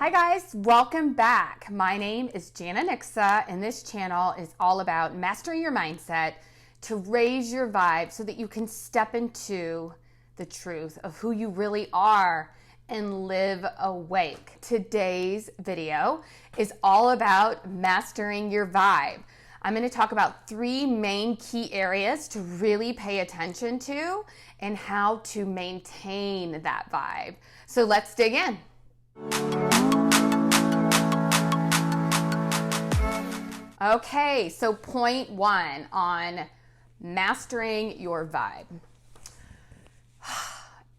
Hi guys, welcome back. My name is Jana Nixa, and this channel is all about mastering your mindset to raise your vibe so that you can step into the truth of who you really are and live awake. Today's video is all about mastering your vibe. I'm going to talk about 3 main key areas to really pay attention to and how to maintain that vibe. So let's dig in. Okay, so point 1 on mastering your vibe.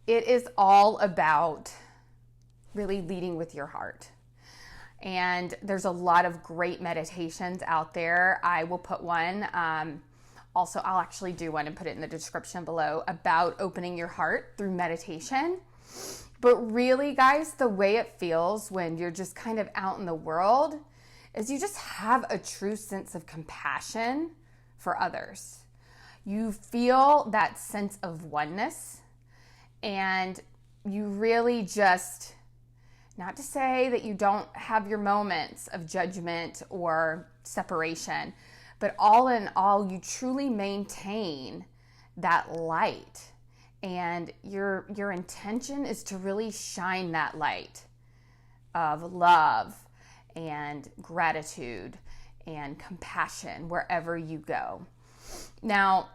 It is all about really leading with your heart. And there's a lot of great meditations out there. I will put one. Also, I'll actually do one and put it in the description below about opening your heart through meditation. But really, guys, the way it feels when you're just kind of out in the world is you just have a true sense of compassion for others. You feel that sense of oneness, and you really just, not to say that you don't have your moments of judgment or separation, but all in all, you truly maintain that light. And your intention is to really shine that light of love and gratitude and compassion wherever you go. Now,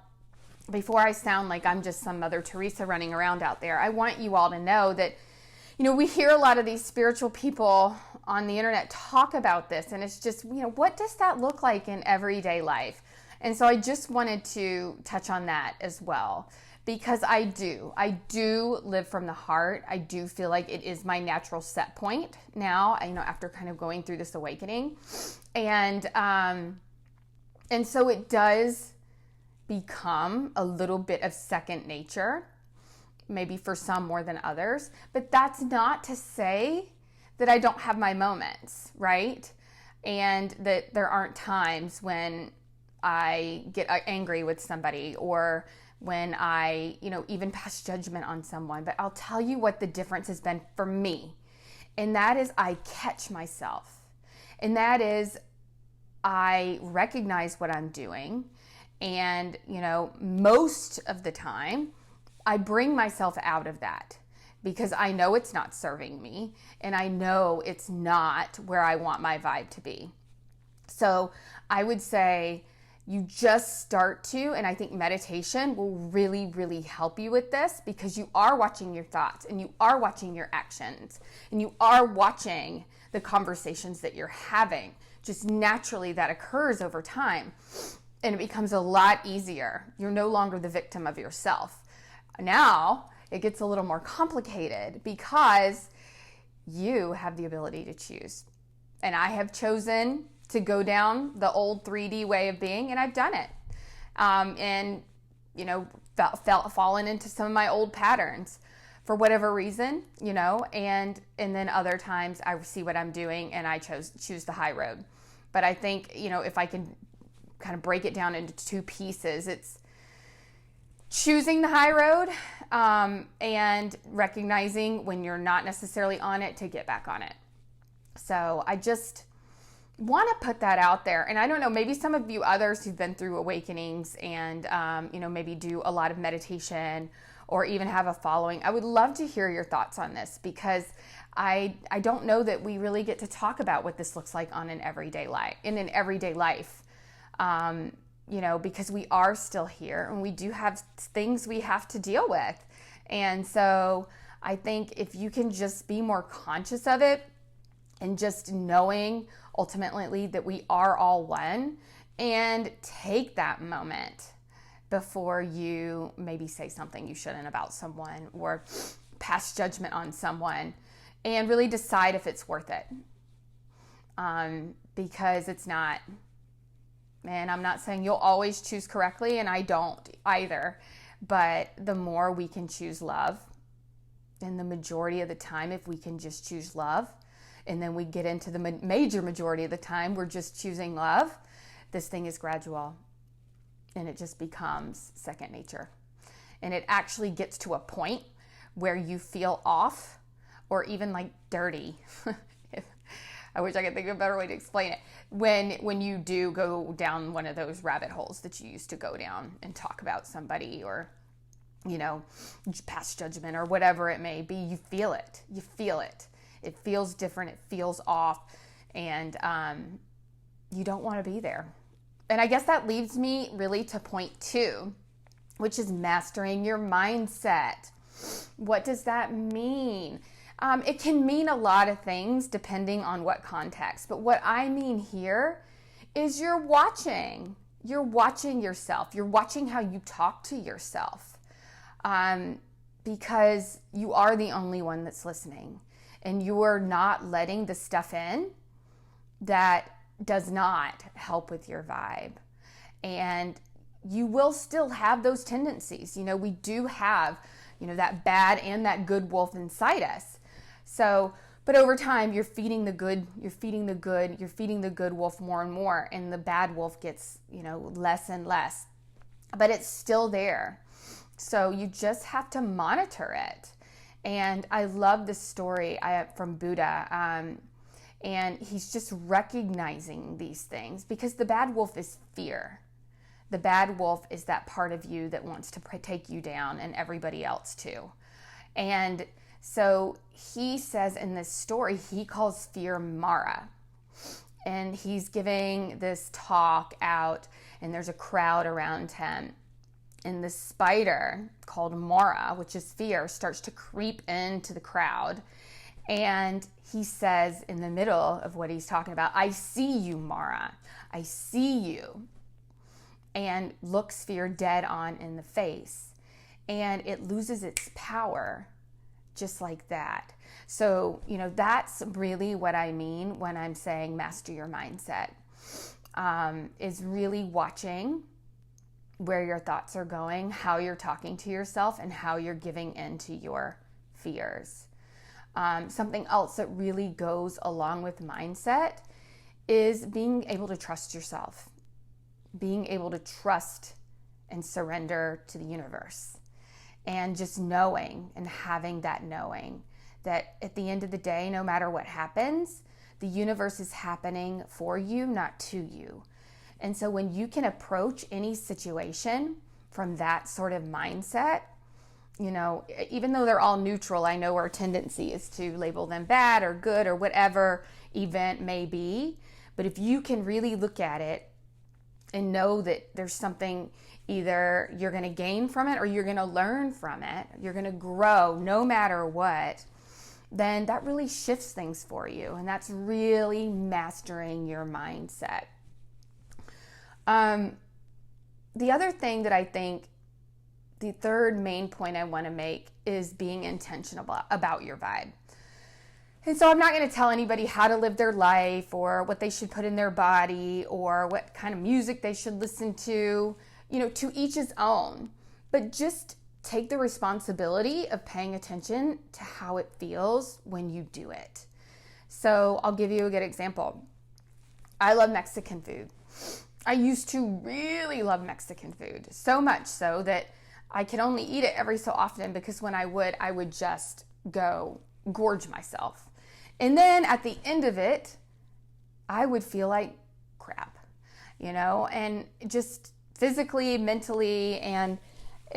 before I sound like I'm just some Mother Teresa running around out there, I want you all to know that, we hear a lot of these spiritual people on the internet talk about this, and it's just, what does that look like in everyday life? And so I just wanted to touch on that as well. Because I do live from the heart. I do feel like it is my natural set point now, after kind of going through this awakening. And so it does become a little bit of second nature, maybe for some more than others. But that's not to say that I don't have my moments, right? And that there aren't times when I get angry with somebody or when I, even pass judgment on someone. But I'll tell you what the difference has been for me. And that is I catch myself. And that is I recognize what I'm doing. And, most of the time, I bring myself out of that because I know it's not serving me. And I know it's not where I want my vibe to be. So I would say, you just start to, and I think meditation will really, really help you with this because you are watching your thoughts and you are watching your actions and you are watching the conversations that you're having. Just naturally that occurs over time and it becomes a lot easier. You're no longer the victim of yourself. Now it gets a little more complicated because you have the ability to choose. And I have chosen to go down the old 3D way of being, and I've done it. Fallen into some of my old patterns for whatever reason, and then other times I see what I'm doing and I choose the high road. But I think, if I can kind of break it down into 2 pieces, it's choosing the high road and recognizing when you're not necessarily on it to get back on it. So I just want to put that out there. And I don't know, maybe some of you others who've been through awakenings and, maybe do a lot of meditation or even have a following, I would love to hear your thoughts on this because I don't know that we really get to talk about what this looks like in an everyday life, because we are still here and we do have things we have to deal with. And so I think if you can just be more conscious of it and just knowing ultimately that we are all one, and take that moment before you maybe say something you shouldn't about someone or pass judgment on someone, and really decide if it's worth it. Because it's not, and I'm not saying you'll always choose correctly, and I don't either, but the more we can choose love, and the majority of the time, if we can just choose love, and then we get into the major majority of the time, we're just choosing love, this thing is gradual. And it just becomes second nature. And it actually gets to a point where you feel off or even like dirty, I wish I could think of a better way to explain it. When you do go down one of those rabbit holes that you used to go down and talk about somebody, or past judgment or whatever it may be, you feel it. You feel it. It feels different. It feels off, and you don't want to be there. And I guess that leads me really to point 2, which is mastering your mindset. What does that mean? It can mean a lot of things depending on what context. But what I mean here is you're watching. You're watching yourself. You're watching how you talk to yourself, because you are the only one that's listening. And you are not letting the stuff in that does not help with your vibe. And you will still have those tendencies. We do have, that bad and that good wolf inside us. So, but over time, you're feeding the good wolf more and more, and the bad wolf gets, less and less. But it's still there. So you just have to monitor it. And I love this story from Buddha. And he's just recognizing these things, because the bad wolf is fear. The bad wolf is that part of you that wants to take you down, and everybody else too. And so he says in this story, he calls fear Mara. And he's giving this talk out, and there's a crowd around him. And the spider called Mara, which is fear, starts to creep into the crowd. And he says in the middle of what he's talking about, "I see you, Mara. I see you." And looks fear dead on in the face. And it loses its power just like that. So, that's really what I mean when I'm saying master your mindset, is really watching where your thoughts are going, how you're talking to yourself, and how you're giving in to your fears. Something else that really goes along with mindset is being able to trust yourself, being able to trust and surrender to the universe, and just knowing and having that knowing that at the end of the day, no matter what happens, the universe is happening for you, not to you. And so when you can approach any situation from that sort of mindset, even though they're all neutral, I know our tendency is to label them bad or good or whatever event may be. But if you can really look at it and know that there's something, either you're going to gain from it or you're going to learn from it, you're going to grow no matter what, then that really shifts things for you. And that's really mastering your mindset. The other thing that I think, the third main point I want to make, is being intentional about your vibe. And so I'm not going to tell anybody how to live their life, or what they should put in their body, or what kind of music they should listen to, to each his own. But just take the responsibility of paying attention to how it feels when you do it. So I'll give you a good example. I love Mexican food. I used to really love Mexican food, so much so that I could only eat it every so often, because when I would just go gorge myself. And then at the end of it, I would feel like crap, and just physically, mentally, and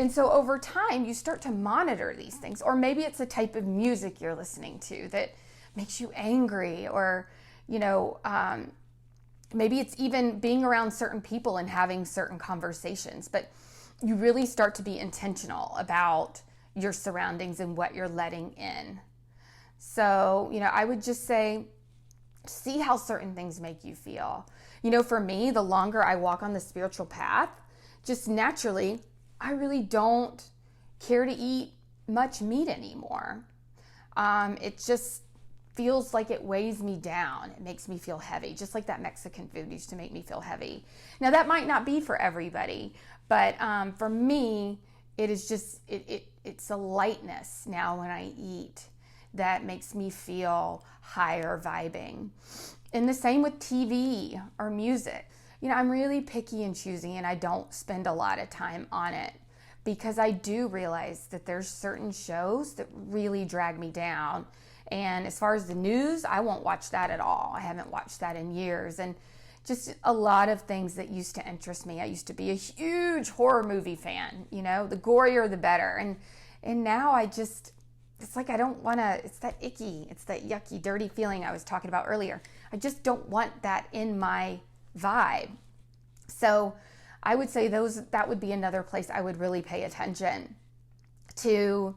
so over time, you start to monitor these things. Or maybe it's a type of music you're listening to that makes you angry, or, maybe it's even being around certain people and having certain conversations. But you really start to be intentional about your surroundings and what you're letting in. So, I would just say, see how certain things make you feel. For me, the longer I walk on the spiritual path, just naturally, I really don't care to eat much meat anymore. It just feels like it weighs me down. It makes me feel heavy, just like that Mexican food used to make me feel heavy. Now, that might not be for everybody, but for me, it is just, it's a lightness now when I eat that makes me feel higher vibing. And the same with TV or music. I'm really picky and choosy, and I don't spend a lot of time on it, because I do realize that there's certain shows that really drag me down. And as far as the news, I won't watch that at all. I haven't watched that in years. And just a lot of things that used to interest me. I used to be a huge horror movie fan, you know, the gorier the better. And now it's like I don't want to, it's that icky, it's that yucky, dirty feeling I was talking about earlier. I just don't want that in my vibe. So I would say that would be another place I would really pay attention to,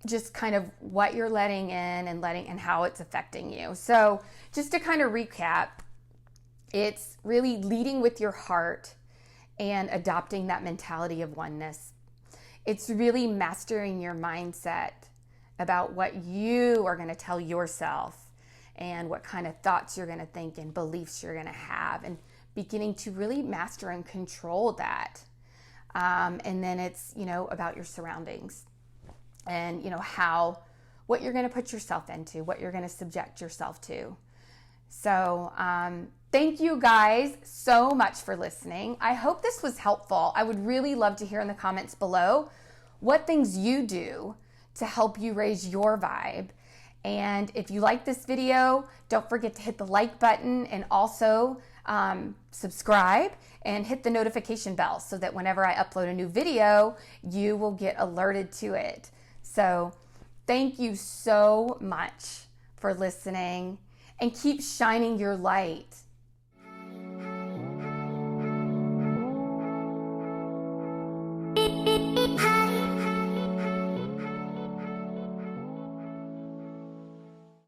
just kind of what you're letting in and how it's affecting you. So just to kind of recap, it's really leading with your heart and adopting that mentality of oneness. It's really mastering your mindset about what you are going to tell yourself and what kind of thoughts you're going to think and beliefs you're going to have, and beginning to really master and control that. And then it's, you know, about your surroundings and, you know, what you're going to put yourself into, what you're going to subject yourself to. So thank you guys so much for listening. I hope this was helpful. I would really love to hear in the comments below what things you do to help you raise your vibe. And if you like this video, don't forget to hit the like button and also subscribe and hit the notification bell so that whenever I upload a new video, you will get alerted to it. So thank you so much for listening, and keep shining your light